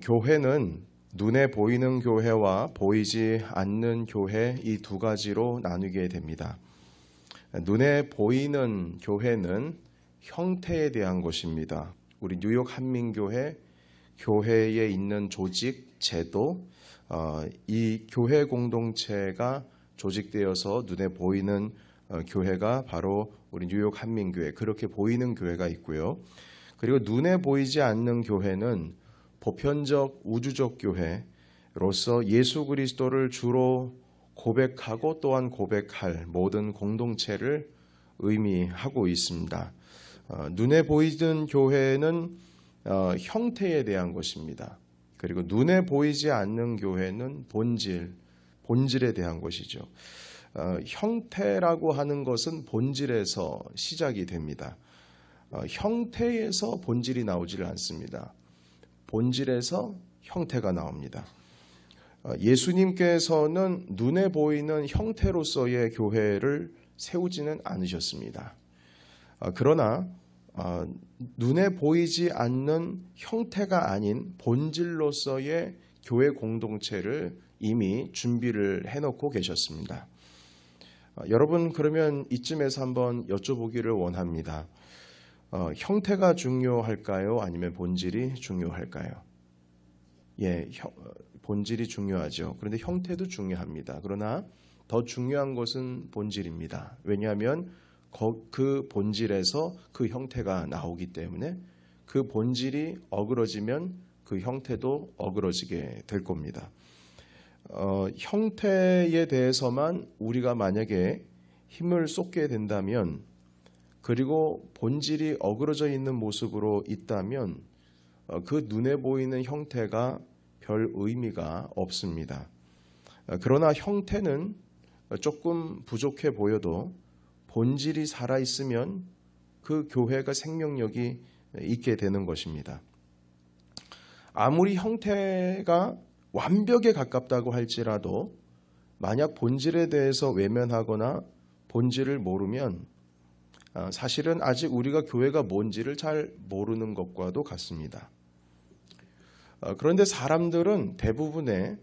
교회는 눈에 보이는 교회와 보이지 않는 교회 이 두 가지로 나누게 됩니다. 눈에 보이는 교회는 형태에 대한 것입니다. 우리 뉴욕 한민교회 교회에 있는 조직, 제도, 이 교회 공동체가 조직되어서 눈에 보이는 교회가 바로 우리 뉴욕 한민교회, 그렇게 보이는 교회가 있고요. 그리고 눈에 보이지 않는 교회는 보편적 우주적 교회로서 예수 그리스도를 주로 고백하고 또한 고백할 모든 공동체를 의미하고 있습니다. 눈에 보이는 교회는 형태에 대한 것입니다. 그리고 눈에 보이지 않는 교회는 본질에 대한 것이죠. 형태라고 하는 것은 본질에서 시작이 됩니다. 형태에서 본질이 나오지를 않습니다. 본질에서 형태가 나옵니다. 예수님께서는 눈에 보이는 형태로서의 교회를 세우지는 않으셨습니다. 그러나 눈에 보이지 않는 형태가 아닌 본질로서의 교회 공동체를 이미 준비를 해놓고 계셨습니다. 여러분, 그러면 이쯤에서 한번 여쭤보기를 원합니다. 형태가 중요할까요? 아니면 본질이 중요할까요? 본질이 중요하죠. 그런데 형태도 중요합니다. 그러나 더 중요한 것은 본질입니다. 왜냐하면 그 본질에서 그 형태가 나오기 때문에 그 본질이 어그러지면 그 형태도 어그러지게 될 겁니다. 형태에 대해서만 우리가 만약에 힘을 쏟게 된다면, 그리고 본질이 어그러져 있는 모습으로 있다면 그 눈에 보이는 형태가 별 의미가 없습니다. 그러나 형태는 조금 부족해 보여도 본질이 살아있으면 그 교회가 생명력이 있게 되는 것입니다. 아무리 형태가 완벽에 가깝다고 할지라도 만약 본질에 대해서 외면하거나 본질을 모르면 사실은 아직 우리가 교회가 뭔지를 잘 모르는 것과도 같습니다. 그런데 대부분의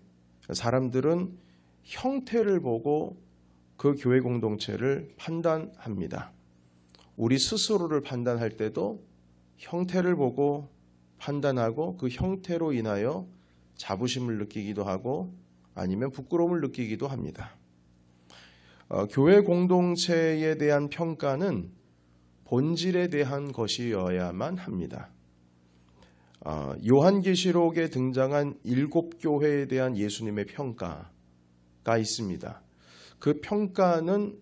사람들은 형태를 보고 그 교회 공동체를 판단합니다. 우리 스스로를 판단할 때도 형태를 보고 판단하고 그 형태로 인하여 자부심을 느끼기도 하고 아니면 부끄러움을 느끼기도 합니다. 교회 공동체에 대한 평가는 본질에 대한 것이어야만 합니다. 요한계시록에 등장한 7교회에 대한 예수님의 평가가 있습니다. 그 평가는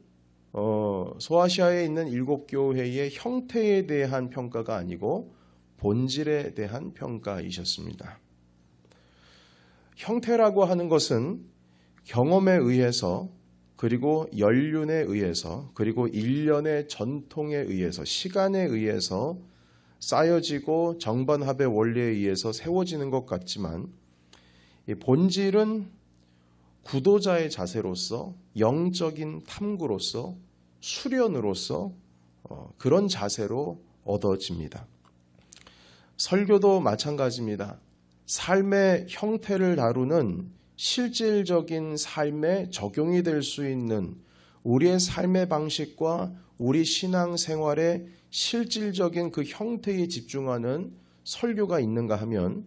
소아시아에 있는 7교회의 형태에 대한 평가가 아니고 본질에 대한 평가이셨습니다. 형태라고 하는 것은 경험에 의해서, 그리고 연륜에 의해서, 그리고 일련의 전통에 의해서, 시간에 의해서 쌓여지고 정반합의 원리에 의해서 세워지는 것 같지만, 이 본질은 구도자의 자세로서, 영적인 탐구로서, 수련으로서 그런 자세로 얻어집니다. 설교도 마찬가지입니다. 삶의 형태를 다루는 실질적인 삶에 적용이 될 수 있는 우리의 삶의 방식과 우리 신앙생활의 실질적인 그 형태에 집중하는 설교가 있는가 하면,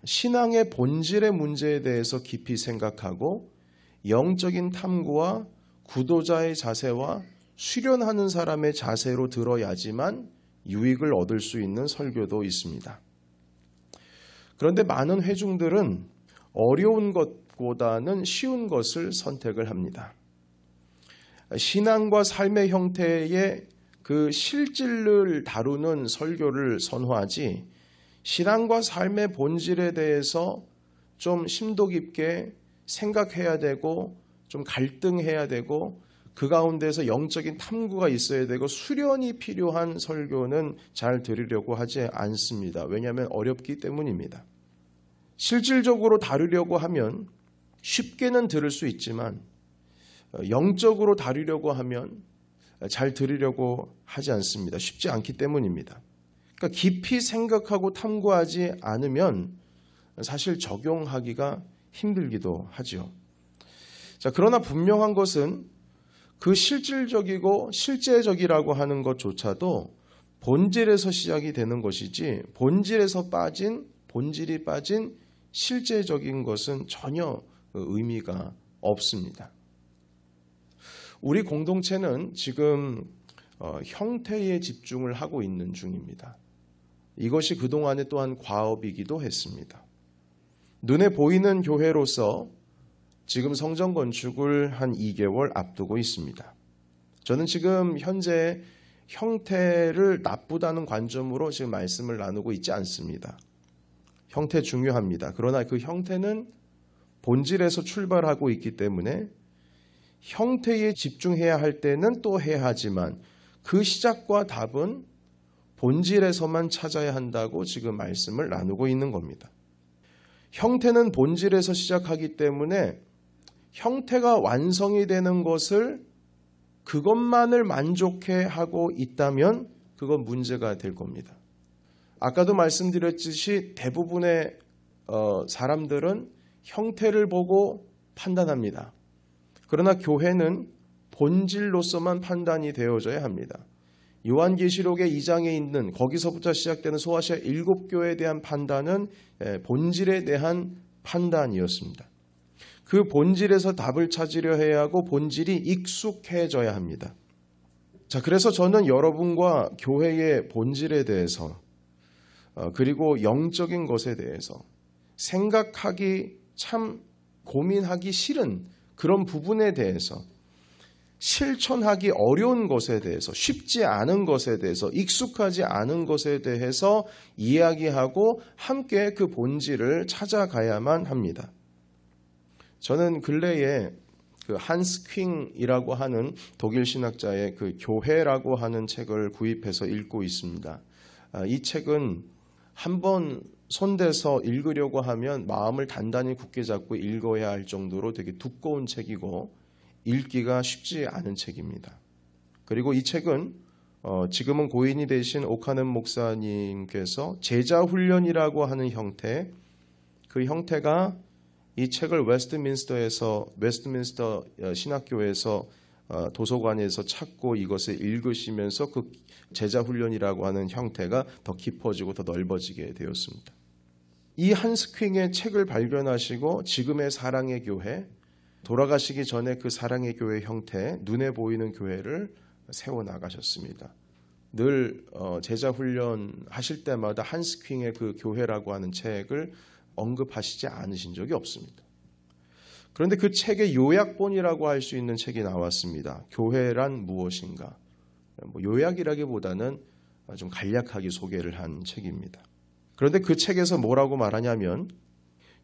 신앙의 본질의 문제에 대해서 깊이 생각하고 영적인 탐구와 구도자의 자세와 수련하는 사람의 자세로 들어야지만 유익을 얻을 수 있는 설교도 있습니다. 그런데 많은 회중들은 어려운 것보다는 쉬운 것을 선택을 합니다. 신앙과 삶의 형태의 그 실질을 다루는 설교를 선호하지, 신앙과 삶의 본질에 대해서 좀 심도 깊게 생각해야 되고 좀 갈등해야 되고 그 가운데서 영적인 탐구가 있어야 되고 수련이 필요한 설교는 잘 들으려고 하지 않습니다. 왜냐하면 어렵기 때문입니다. 실질적으로 다루려고 하면 쉽게는 들을 수 있지만 영적으로 다루려고 하면 잘 들으려고 하지 않습니다. 쉽지 않기 때문입니다. 그러니까 깊이 생각하고 탐구하지 않으면 사실 적용하기가 힘들기도 하죠. 자, 그러나 분명한 것은 그 실질적이고 실제적이라고 하는 것조차도 본질에서 시작이 되는 것이지 본질이 빠진 실제적인 것은 전혀 의미가 없습니다. 우리 공동체는 지금 형태에 집중을 하고 있는 중입니다. 이것이 그동안에 또한 과업이기도 했습니다. 눈에 보이는 교회로서 지금 성전 건축을 한 2개월 앞두고 있습니다. 저는 지금 현재 형태를 나쁘다는 관점으로 지금 말씀을 나누고 있지 않습니다. 형태 중요합니다. 그러나 그 형태는 본질에서 출발하고 있기 때문에 형태에 집중해야 할 때는 또 해야 하지만 그 시작과 답은 본질에서만 찾아야 한다고 지금 말씀을 나누고 있는 겁니다. 형태는 본질에서 시작하기 때문에 형태가 완성이 되는 것을 그것만을 만족해 하고 있다면 그건 문제가 될 겁니다. 아까도 말씀드렸듯이 대부분의 사람들은 형태를 보고 판단합니다. 그러나 교회는 본질로서만 판단이 되어져야 합니다. 요한계시록의 2장에 있는 거기서부터 시작되는 소아시아 7교회에 대한 판단은 본질에 대한 판단이었습니다. 그 본질에서 답을 찾으려 해야 하고 본질이 익숙해져야 합니다. 자, 그래서 저는 여러분과 교회의 본질에 대해서 그리고 영적인 것에 대해서 생각하기 참 고민하기 싫은 그런 부분에 대해서 실천하기 어려운 것에 대해서 쉽지 않은 것에 대해서 익숙하지 않은 것에 대해서 이야기하고 함께 그 본질을 찾아가야만 합니다. 저는 근래에 그 한스 퀼이라고 하는 독일 신학자의 그 교회라고 하는 책을 구입해서 읽고 있습니다. 이 책은 한번 손대서 읽으려고 하면 마음을 단단히 굳게 잡고 읽어야 할 정도로 되게 두꺼운 책이고 읽기가 쉽지 않은 책입니다. 그리고 이 책은 지금은 고인이 되신 오카넨 목사님께서 제자훈련이라고 하는 형태, 그 형태가 이 책을 웨스트민스터 신학교에서 도서관에서 찾고 이것을 읽으시면서 그 제자훈련이라고 하는 형태가 더 깊어지고 더 넓어지게 되었습니다. 이 한스 퀼의 책을 발견하시고 지금의 사랑의 교회, 돌아가시기 전에 그 사랑의 교회 형태, 눈에 보이는 교회를 세워나가셨습니다. 늘 제자훈련 하실 때마다 한스 퀼의 그 교회라고 하는 책을 언급하시지 않으신 적이 없습니다. 그런데 그 책의 요약본이라고 할 수 있는 책이 나왔습니다. 교회란 무엇인가? 요약이라기보다는 좀 간략하게 소개를 한 책입니다. 그런데 그 책에서 뭐라고 말하냐면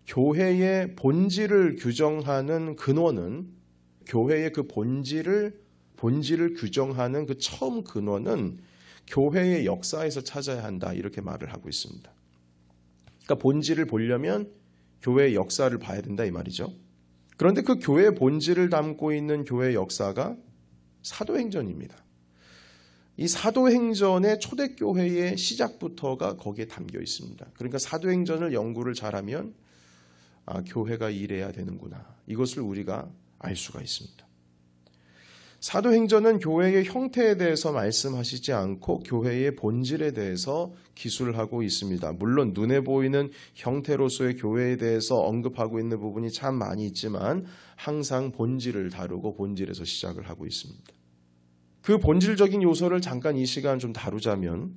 교회의 본질을 규정하는 근원은 교회의 그 본질을 규정하는 그 처음 근원은 교회의 역사에서 찾아야 한다 이렇게 말을 하고 있습니다. 그러니까 본질을 보려면 교회의 역사를 봐야 된다 이 말이죠. 그런데 그 교회의 본질을 담고 있는 교회의 역사가 사도행전입니다. 이 사도행전의 초대교회의 시작부터가 거기에 담겨 있습니다. 그러니까 사도행전을 연구를 잘하면 교회가 이래야 되는구나. 이것을 우리가 알 수가 있습니다. 사도행전은 교회의 형태에 대해서 말씀하시지 않고 교회의 본질에 대해서 기술을 하고 있습니다. 물론 눈에 보이는 형태로서의 교회에 대해서 언급하고 있는 부분이 참 많이 있지만 항상 본질을 다루고 본질에서 시작을 하고 있습니다. 그 본질적인 요소를 잠깐 이 시간 좀 다루자면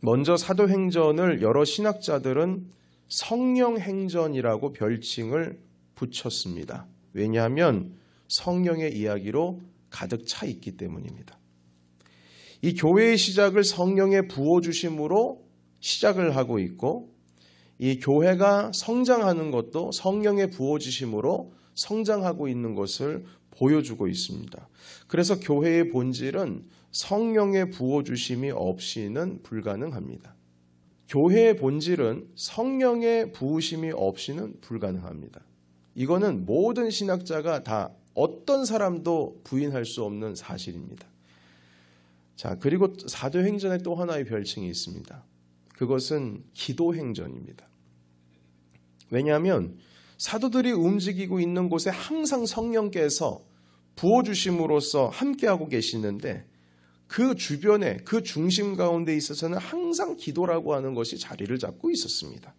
먼저 사도행전을 여러 신학자들은 성령행전이라고 별칭을 붙였습니다. 왜냐하면 성령의 이야기로 가득 차 있기 때문입니다. 이 교회의 시작을 성령의 부어주심으로 시작을 하고 있고 이 교회가 성장하는 것도 성령의 부어주심으로 성장하고 있는 것을 보여주고 있습니다. 그래서 교회의 본질은 성령의 부어주심이 없이는 불가능합니다. 교회의 본질은 성령의 부으심이 없이는 불가능합니다. 이거는 모든 신학자가 다 어떤 사람도 부인할 수 없는 사실입니다. 자, 그리고 사도행전에 또 하나의 별칭이 있습니다. 그것은 기도행전입니다. 왜냐하면 사도들이 움직이고 있는 곳에 항상 성령께서 부어주심으로써 함께하고 계시는데 그 주변에 그 중심 가운데 있어서는 항상 기도라고 하는 것이 자리를 잡고 있었습니다.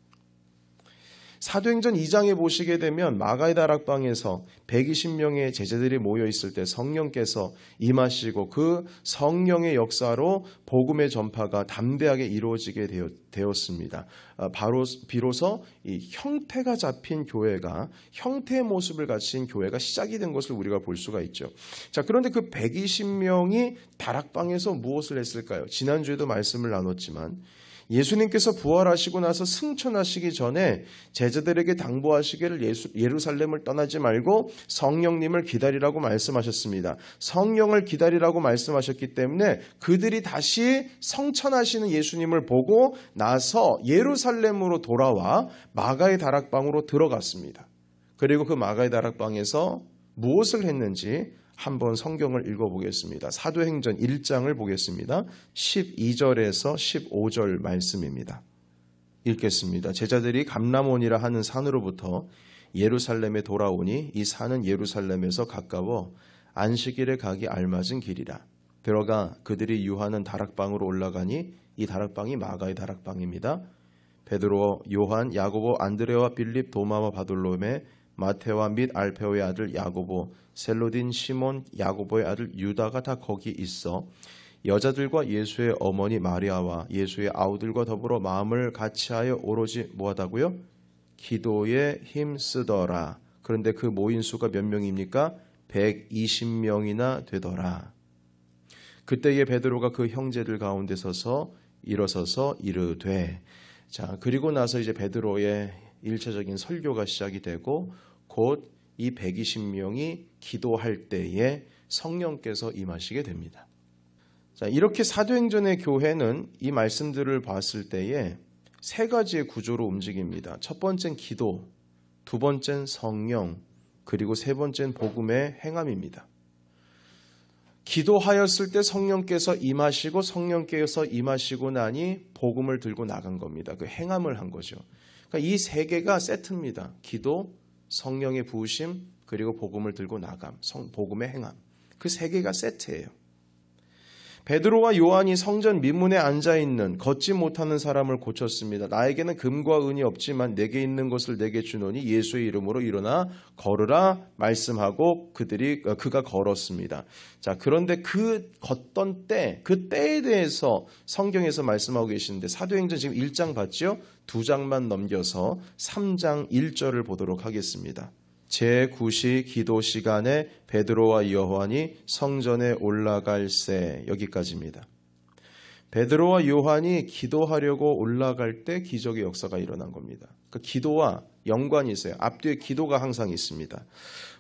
사도행전 2장에 보시게 되면 마가의 다락방에서 120명의 제자들이 모여 있을 때 성령께서 임하시고 그 성령의 역사로 복음의 전파가 담대하게 이루어지게 되었습니다. 비로소 이 형태가 잡힌 교회가, 형태의 모습을 가진 교회가 시작이 된 것을 우리가 볼 수가 있죠. 자, 그런데 그 120명이 다락방에서 무엇을 했을까요? 지난주에도 말씀을 나눴지만 예수님께서 부활하시고 나서 승천하시기 전에 제자들에게 당부하시기를 예루살렘을 떠나지 말고 성령님을 기다리라고 말씀하셨습니다. 성령을 기다리라고 말씀하셨기 때문에 그들이 다시 성천하시는 예수님을 보고 나서 예루살렘으로 돌아와 마가의 다락방으로 들어갔습니다. 그리고 그 마가의 다락방에서 무엇을 했는지 한번 성경을 읽어보겠습니다. 사도행전 1장을 보겠습니다. 12절에서 15절 말씀입니다. 읽겠습니다. 제자들이 감람원이라 하는 산으로부터 예루살렘에 돌아오니 이 산은 예루살렘에서 가까워 안식일에 가기 알맞은 길이라. 들어가 그들이 유하는 다락방으로 올라가니 이 다락방이 마가의 다락방입니다. 베드로, 요한, 야고보, 안드레와 빌립, 도마와 바돌로메, 마테와 및 알페오의 아들 야고보, 셀로딘, 시몬, 야고보의 아들 유다가 다 거기 있어 여자들과 예수의 어머니 마리아와 예수의 아우들과 더불어 마음을 같이하여 오로지 뭐하다고요? 기도에 힘쓰더라. 그런데 그 모인 수가 몇 명입니까? 120명이나 되더라. 그때에 베드로가 그 형제들 가운데 서서 일어서서 이르되, 자, 그리고 나서 이제 베드로의 일차적인 설교가 시작이 되고 곧 이 120명이 기도할 때에 성령께서 임하시게 됩니다. 자, 이렇게 사도행전의 교회는 이 말씀들을 봤을 때에 세 가지의 구조로 움직입니다. 첫 번째는 기도, 두 번째는 성령, 그리고 세 번째는 복음의 행함입니다. 기도하였을 때 성령께서 임하시고 성령께서 임하시고 나니 복음을 들고 나간 겁니다. 그 행함을 한 거죠. 그러니까 이 세 개가 세트입니다. 기도, 성령의 부으심, 그리고 복음을 들고 나감, 복음의 행함. 그 세 개가 세트예요. 베드로와 요한이 성전 미문에 앉아있는 걷지 못하는 사람을 고쳤습니다. 나에게는 금과 은이 없지만 내게 있는 것을 내게 주노니 예수의 이름으로 일어나 걸으라 말씀하고 그가 걸었습니다. 자, 그런데 그 걷던 때, 그 때에 대해서 성경에서 말씀하고 계시는데 사도행전 지금 1장 봤죠? 2장만 넘겨서 3장 1절을 보도록 하겠습니다. 제9시 기도 시간에 베드로와 요한이 성전에 올라갈새, 여기까지입니다. 베드로와 요한이 기도하려고 올라갈 때 기적의 역사가 일어난 겁니다. 그 기도와 연관이 있어요. 앞뒤에 기도가 항상 있습니다.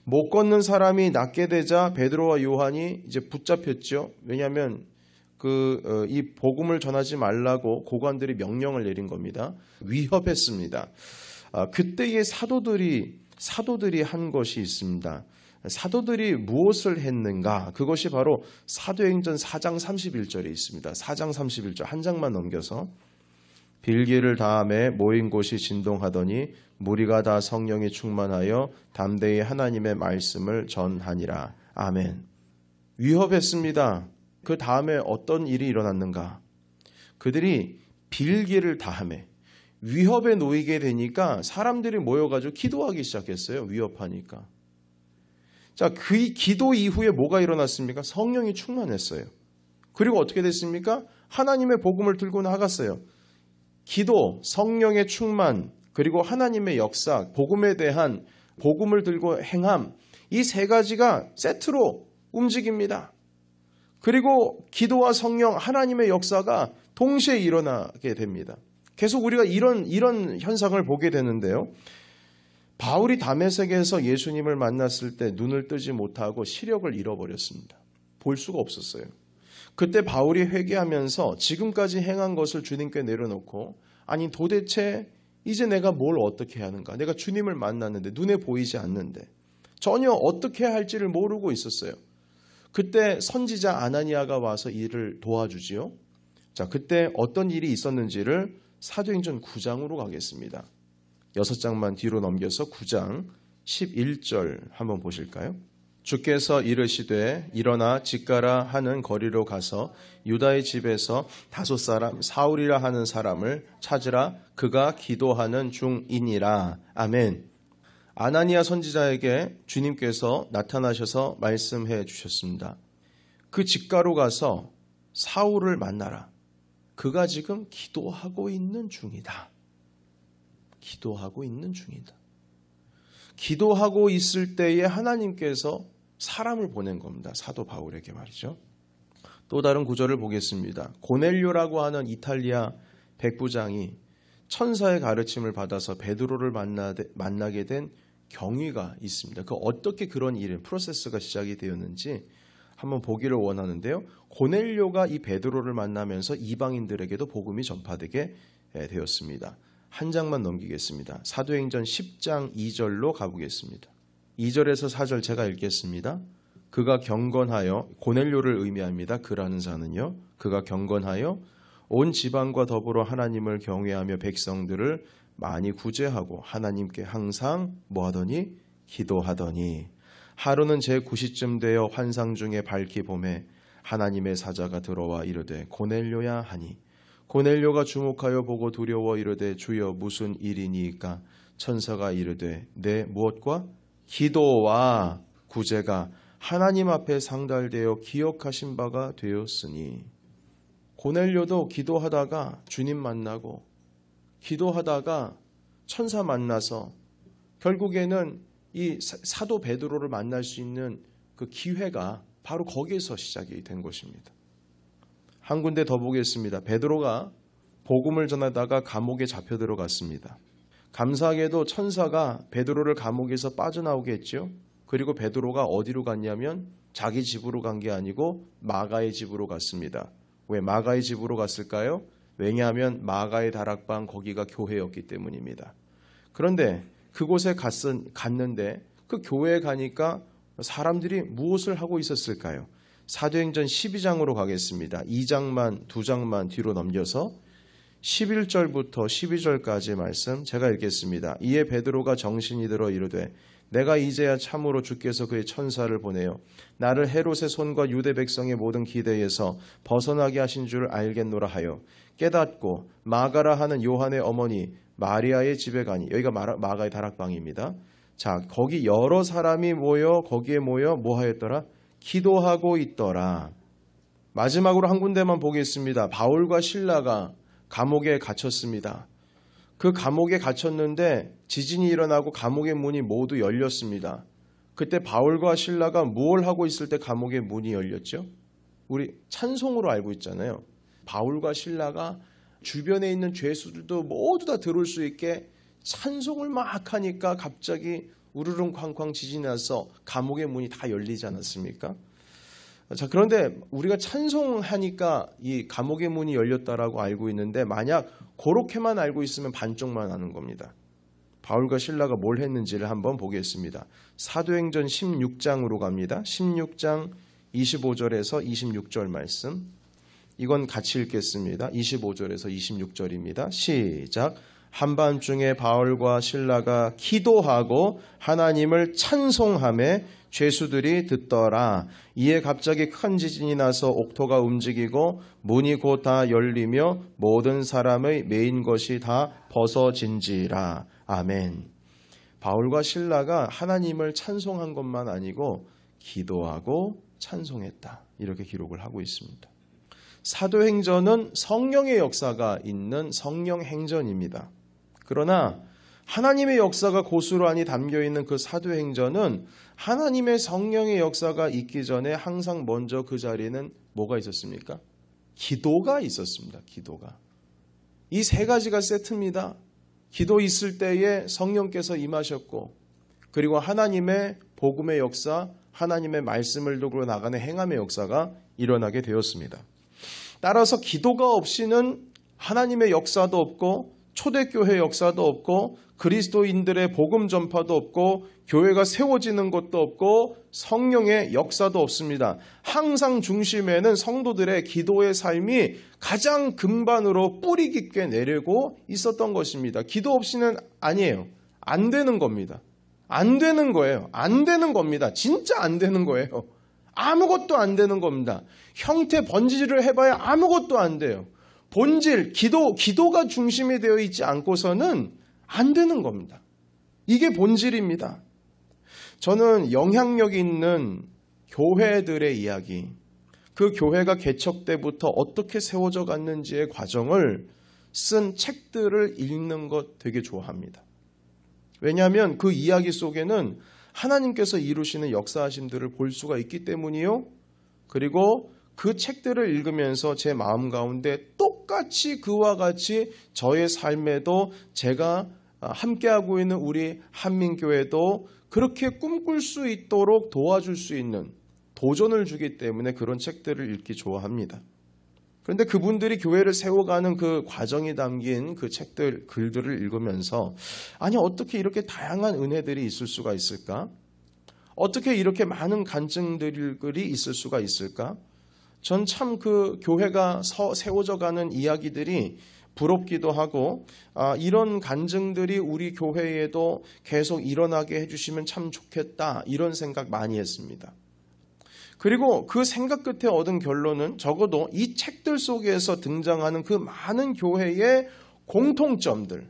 못 걷는 사람이 낫게 되자 베드로와 요한이 이제 붙잡혔죠. 왜냐하면 이 복음을 전하지 말라고 고관들이 명령을 내린 겁니다. 위협했습니다. 그때의 사도들이 한 것이 있습니다. 사도들이 무엇을 했는가? 그것이 바로 사도행전 4장 31절에 있습니다. 4장 31절 한 장만 넘겨서 빌기를 다함에 모인 곳이 진동하더니 무리가 다 성령이 충만하여 담대히 하나님의 말씀을 전하니라. 아멘. 위협했습니다. 그 다음에 어떤 일이 일어났는가? 그들이 빌기를 다함에 위협에 놓이게 되니까 사람들이 모여가지고 기도하기 시작했어요. 위협하니까. 자, 그 기도 이후에 뭐가 일어났습니까? 성령이 충만했어요. 그리고 어떻게 됐습니까? 하나님의 복음을 들고 나갔어요. 기도, 성령의 충만, 그리고 하나님의 역사, 복음에 대한 복음을 들고 행함, 이 세 가지가 세트로 움직입니다. 그리고 기도와 성령, 하나님의 역사가 동시에 일어나게 됩니다. 계속 우리가 이런 현상을 보게 되는데요. 바울이 다메섹에서 예수님을 만났을 때 눈을 뜨지 못하고 시력을 잃어버렸습니다. 볼 수가 없었어요. 그때 바울이 회개하면서 지금까지 행한 것을 주님께 내려놓고, 아니 도대체 이제 내가 뭘 어떻게 해야 하는가? 내가 주님을 만났는데 눈에 보이지 않는데 전혀 어떻게 할지를 모르고 있었어요. 그때 선지자 아나니아가 와서 일을 도와주지요. 자, 그때 어떤 일이 있었는지를 사도행전 9장으로 가겠습니다. 6장만 뒤로 넘겨서 9장 11절 한번 보실까요? 주께서 이르시되 일어나 직가라 하는 거리로 가서 유다의 집에서 5사람 사울이라 하는 사람을 찾으라. 그가 기도하는 중이니라. 아멘. 아나니아 선지자에게 주님께서 나타나셔서 말씀해 주셨습니다. 그 직가로 가서 사울을 만나라. 그가 지금 기도하고 있는 중이다. 기도하고 있는 중이다. 기도하고 있을 때에 하나님께서 사람을 보낸 겁니다. 사도 바울에게 말이죠. 또 다른 구절을 보겠습니다. 고넬료라고 하는 이탈리아 백부장이 천사의 가르침을 받아서 베드로를 만나게 된 경위가 있습니다. 어떻게 그런 프로세스가 시작이 되었는지 한번 보기를 원하는데요. 고넬료가 이 베드로를 만나면서 이방인들에게도 복음이 전파되게 되었습니다. 한 장만 넘기겠습니다. 사도행전 10장 2절로 가보겠습니다. 2절에서 4절 제가 읽겠습니다. 그가 경건하여, 고넬료를 의미합니다. 그라는 자는요. 그가 경건하여 온 지방과 더불어 하나님을 경외하며 백성들을 많이 구제하고 하나님께 항상 뭐하더니? 기도하더니 하루는 제9시쯤 되어 환상 중에 밝히 보매 하나님의 사자가 들어와 이르되 고넬료야 하니 고넬료가 주목하여 보고 두려워 이르되 주여 무슨 일이니까? 천사가 이르되 내 무엇과? 기도와 구제가 하나님 앞에 상달되어 기억하신 바가 되었으니. 고넬료도 기도하다가 주님 만나고 기도하다가 천사 만나서 결국에는 이 사도 베드로를 만날 수 있는 그 기회가 바로 거기에서 시작이 된 것입니다. 한 군데 더 보겠습니다. 베드로가 복음을 전하다가 감옥에 잡혀 들어갔습니다. 감사하게도 천사가 베드로를 감옥에서 빠져나오게 했죠. 그리고 베드로가 어디로 갔냐면 자기 집으로 간 게 아니고 마가의 집으로 갔습니다. 왜 마가의 집으로 갔을까요? 왜냐하면 마가의 다락방 거기가 교회였기 때문입니다. 그런데 그곳에 갔는데 그 교회에 가니까 사람들이 무엇을 하고 있었을까요? 사도행전 12장으로 가겠습니다. 2장만 뒤로 넘겨서 11절부터 12절까지의 말씀 제가 읽겠습니다. 이에 베드로가 정신이 들어 이르되 내가 이제야 참으로 주께서 그의 천사를 보내어 나를 헤롯의 손과 유대 백성의 모든 기대에서 벗어나게 하신 줄 알겠노라 하여 깨닫고 마가라 하는 요한의 어머니 마리아의 집에 가니, 여기가 마가의 다락방입니다. 자, 거기 여러 사람이 거기에 모여 뭐 하였더라? 기도하고 있더라. 마지막으로 한 군데만 보겠습니다. 바울과 실라가 감옥에 갇혔습니다. 그 감옥에 갇혔는데 지진이 일어나고 감옥의 문이 모두 열렸습니다. 그때 바울과 실라가 뭘 하고 있을 때 감옥의 문이 열렸죠? 우리 찬송으로 알고 있잖아요. 바울과 실라가 주변에 있는 죄수들도 모두 다 들어올 수 있게 찬송을 막 하니까 갑자기 우르릉 쾅쾅 지진이 나서 감옥의 문이 다 열리지 않았습니까? 자, 그런데 우리가 찬송하니까 이 감옥의 문이 열렸다라고 알고 있는데 만약 그렇게만 알고 있으면 반쪽만 아는 겁니다. 바울과 실라가 뭘 했는지를 한번 보겠습니다. 사도행전 16장으로 갑니다. 16장 25절에서 26절 말씀. 이건 같이 읽겠습니다. 25절에서 26절입니다. 시작. 한밤중에 바울과 실라가 기도하고 하나님을 찬송하며 죄수들이 듣더라. 이에 갑자기 큰 지진이 나서 옥토가 움직이고 문이 곧 다 열리며 모든 사람의 매인 것이 다 벗어진지라. 아멘. 바울과 실라가 하나님을 찬송한 것만 아니고 기도하고 찬송했다. 이렇게 기록을 하고 있습니다. 사도행전은 성령의 역사가 있는 성령행전입니다. 그러나 하나님의 역사가 고스란히 담겨있는 그 사도행전은 하나님의 성령의 역사가 있기 전에 항상 먼저 그 자리에는 뭐가 있었습니까? 기도가 있었습니다. 기도가. 이 세 가지가 세트입니다. 기도 있을 때에 성령께서 임하셨고 그리고 하나님의 복음의 역사, 하나님의 말씀을 두고 나가는 행함의 역사가 일어나게 되었습니다. 따라서 기도가 없이는 하나님의 역사도 없고 초대교회 역사도 없고 그리스도인들의 복음 전파도 없고 교회가 세워지는 것도 없고 성령의 역사도 없습니다. 항상 중심에는 성도들의 기도의 삶이 가장 근반으로 뿌리 깊게 내리고 있었던 것입니다. 기도 없이는 아니에요. 안 되는 겁니다. 안 되는 거예요. 안 되는 겁니다. 진짜 안 되는 거예요. 아무것도 안 되는 겁니다. 형태 번지를 해봐야 아무것도 안 돼요. 본질, 기도가 중심이 되어 있지 않고서는 안 되는 겁니다. 이게 본질입니다. 저는 영향력 있는 교회들의 이야기, 그 교회가 개척 때부터 어떻게 세워져 갔는지의 과정을 쓴 책들을 읽는 것 되게 좋아합니다. 왜냐하면 그 이야기 속에는 하나님께서 이루시는 역사하심들을 볼 수가 있기 때문이요. 그리고 그 책들을 읽으면서 제 마음 가운데 똑같이 그와 같이 저의 삶에도 제가 함께하고 있는 우리 한민교회도 그렇게 꿈꿀 수 있도록 도와줄 수 있는 도전을 주기 때문에 그런 책들을 읽기 좋아합니다. 그런데 그분들이 교회를 세워가는 그 과정이 담긴 그 책들, 글들을 읽으면서 아니 어떻게 이렇게 다양한 은혜들이 있을 수가 있을까? 어떻게 이렇게 많은 간증들이 있을 수가 있을까? 전 참 그 교회가 세워져 가는 이야기들이 부럽기도 하고 이런 간증들이 우리 교회에도 계속 일어나게 해주시면 참 좋겠다 이런 생각 많이 했습니다. 그리고 그 생각 끝에 얻은 결론은 적어도 이 책들 속에서 등장하는 그 많은 교회의 공통점들,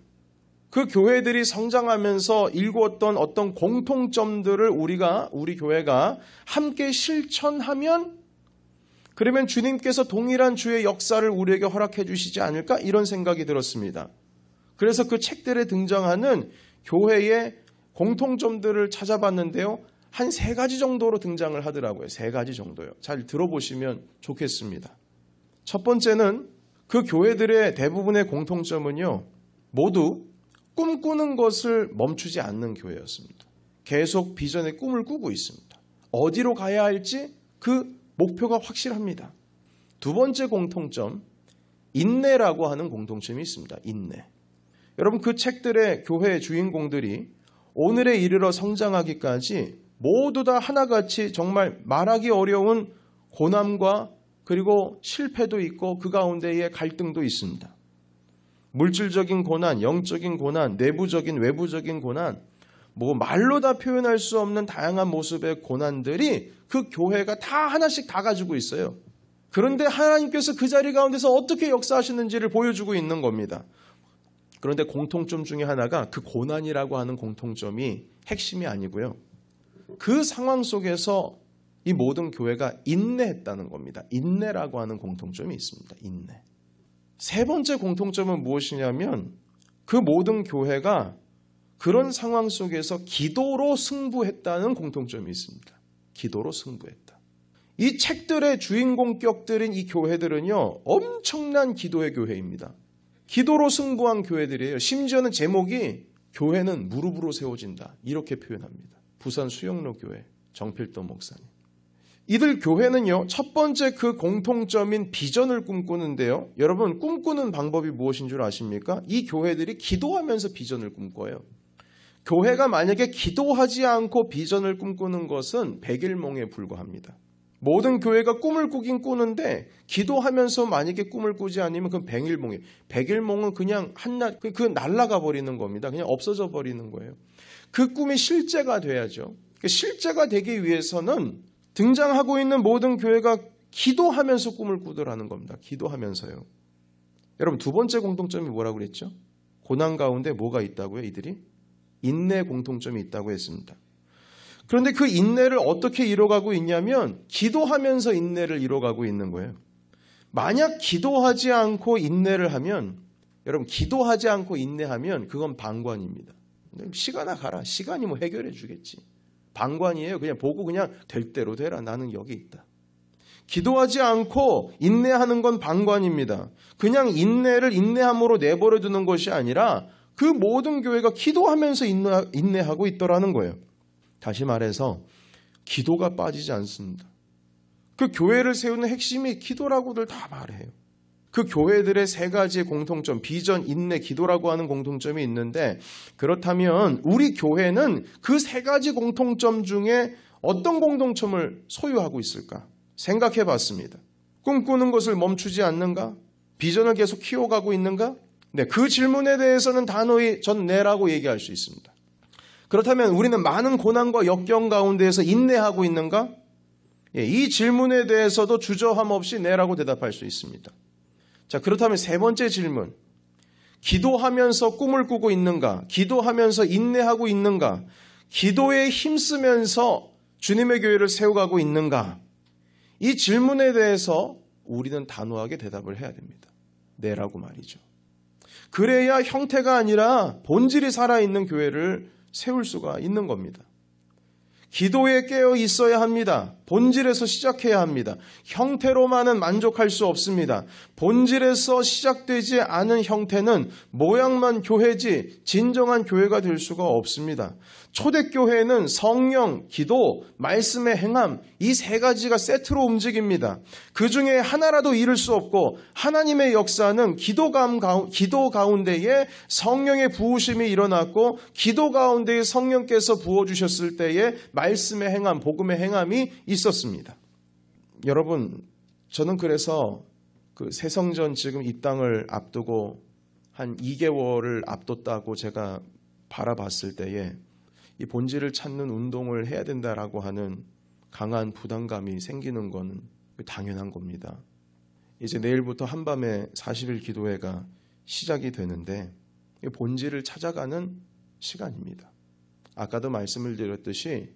그 교회들이 성장하면서 일구었던 어떤 공통점들을 우리 교회가 함께 실천하면 그러면 주님께서 동일한 주의 역사를 우리에게 허락해 주시지 않을까 이런 생각이 들었습니다. 그래서 그 책들에 등장하는 교회의 공통점들을 찾아봤는데요. 한 3가지 정도로 등장을 하더라고요. 3가지 정도요. 잘 들어보시면 좋겠습니다. 첫 번째는 그 교회들의 대부분의 공통점은요. 모두 꿈꾸는 것을 멈추지 않는 교회였습니다. 계속 비전의 꿈을 꾸고 있습니다. 어디로 가야 할지 그 목표가 확실합니다. 두 번째 공통점, 인내라고 하는 공통점이 있습니다. 인내. 여러분 그 책들의 교회의 주인공들이 오늘에 이르러 성장하기까지 모두 다 하나같이 정말 말하기 어려운 고난과 그리고 실패도 있고 그 가운데에 갈등도 있습니다. 물질적인 고난, 영적인 고난, 내부적인 외부적인 고난, 말로 다 표현할 수 없는 다양한 모습의 고난들이 그 교회가 다 하나씩 다 가지고 있어요. 그런데 하나님께서 그 자리 가운데서 어떻게 역사하시는지를 보여주고 있는 겁니다. 그런데 공통점 중에 하나가 그 고난이라고 하는 공통점이 핵심이 아니고요. 그 상황 속에서 이 모든 교회가 인내했다는 겁니다. 인내라고 하는 공통점이 있습니다. 인내. 세 번째 공통점은 무엇이냐면 그 모든 교회가 그런 상황 속에서 기도로 승부했다는 공통점이 있습니다. 기도로 승부했다. 이 책들의 주인공격들인 이 교회들은요. 엄청난 기도의 교회입니다. 기도로 승부한 교회들이에요. 심지어는 제목이 교회는 무릎으로 세워진다. 이렇게 표현합니다. 부산 수영로 교회 정필도 목사님. 이들 교회는요. 첫 번째 그 공통점인 비전을 꿈꾸는데요. 여러분 꿈꾸는 방법이 무엇인 줄 아십니까? 이 교회들이 기도하면서 비전을 꿈꿔요. 교회가 만약에 기도하지 않고 비전을 꿈꾸는 것은 백일몽에 불과합니다. 모든 교회가 꿈을 꾸긴 꾸는데 기도하면서 만약에 꿈을 꾸지 않으면 그건 백일몽이에요. 백일몽은 그냥 한낱 날아가 버리는 겁니다. 그냥 없어져 버리는 거예요. 그 꿈이 실제가 돼야죠. 실제가 되기 위해서는 등장하고 있는 모든 교회가 기도하면서 꿈을 꾸더라는 겁니다. 기도하면서요. 여러분 두 번째 공통점이 뭐라고 그랬죠? 고난 가운데 뭐가 있다고요? 이들이? 인내 공통점이 있다고 했습니다. 그런데 그 인내를 어떻게 이뤄가고 있냐면 기도하면서 인내를 이뤄가고 있는 거예요. 만약 기도하지 않고 인내를 하면 여러분 기도하지 않고 인내하면 그건 방관입니다. 시간아 가라. 시간이 해결해 주겠지. 방관이에요. 그냥 보고 그냥 될 대로 되라. 나는 여기 있다. 기도하지 않고 인내하는 건 방관입니다. 그냥 인내를 인내함으로 내버려 두는 것이 아니라 그 모든 교회가 기도하면서 인내하고 있더라는 거예요. 다시 말해서 기도가 빠지지 않습니다. 그 교회를 세우는 핵심이 기도라고들 다 말해요. 그 교회들의 세 가지의 공통점, 비전, 인내, 기도라고 하는 공통점이 있는데, 그렇다면 우리 교회는 그 세 가지 공통점 중에 어떤 공통점을 소유하고 있을까? 생각해 봤습니다. 꿈꾸는 것을 멈추지 않는가? 비전을 계속 키워가고 있는가? 네, 그 질문에 대해서는 단호히 전 네라고 얘기할 수 있습니다. 그렇다면 우리는 많은 고난과 역경 가운데에서 인내하고 있는가? 이 질문에 대해서도 주저함 없이 네라고 대답할 수 있습니다. 자, 그렇다면 세 번째 질문. 기도하면서 꿈을 꾸고 있는가? 기도하면서 인내하고 있는가? 기도에 힘쓰면서 주님의 교회를 세워가고 있는가? 이 질문에 대해서 우리는 단호하게 대답을 해야 됩니다. 네라고 말이죠. 그래야 형태가 아니라 본질이 살아있는 교회를 세울 수가 있는 겁니다. 기도에 깨어 있어야 합니다. 본질에서 시작해야 합니다. 형태로만은 만족할 수 없습니다. 본질에서 시작되지 않은 형태는 모양만 교회지 진정한 교회가 될 수가 없습니다. 초대교회는 성령, 기도, 말씀의 행함 이 세 가지가 세트로 움직입니다. 그 중에 하나라도 잃을 수 없고 하나님의 역사는 기도 가운데에 성령의 부으심이 일어났고 기도 가운데에 성령께서 부어주셨을 때에 말씀의 행함, 복음의 행함이 있었습니다. 여러분, 저는 그래서 그 새성전 지금 입당을 앞두고 한 2개월을 앞뒀다고 제가 바라봤을 때에 이 본질을 찾는 운동을 해야 된다라고 하는 강한 부담감이 생기는 건 당연한 겁니다. 이제 내일부터 한밤에 40일 기도회가 시작이 되는데 본질을 찾아가는 시간입니다. 아까도 말씀을 드렸듯이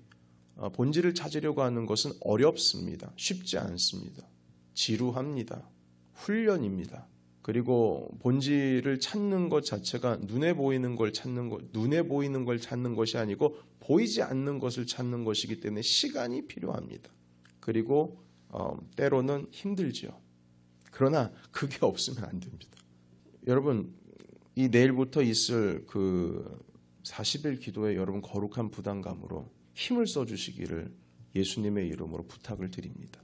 본질을 찾으려고 하는 것은 어렵습니다. 쉽지 않습니다. 지루합니다. 훈련입니다. 그리고 본질을 찾는 것 자체가 눈에 보이는 걸 찾는 것이 아니고 보이지 않는 것을 찾는 것이기 때문에 시간이 필요합니다. 그리고 때로는 힘들지요. 그러나 그게 없으면 안 됩니다. 여러분, 이 내일부터 있을 그 40일 기도에 여러분 거룩한 부담감으로 힘을 써주시기를 예수님의 이름으로 부탁을 드립니다.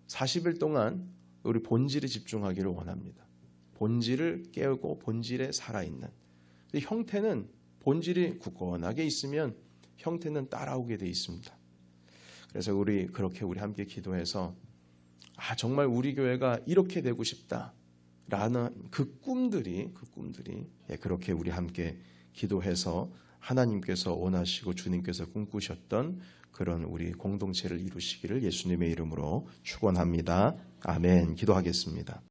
40일 동안 우리 본질에 집중하기를 원합니다. 본질을 깨우고 본질에 살아있는. 형태는 본질이 굳건하게 있으면 형태는 따라오게 돼 있습니다. 그래서 우리 함께 기도해서 정말 우리 교회가 이렇게 되고 싶다라는 그 꿈들이 그렇게 우리 함께 기도해서 하나님께서 원하시고 주님께서 꿈꾸셨던 그런 우리 공동체를 이루시기를 예수님의 이름으로 축원합니다. 아멘. 기도하겠습니다.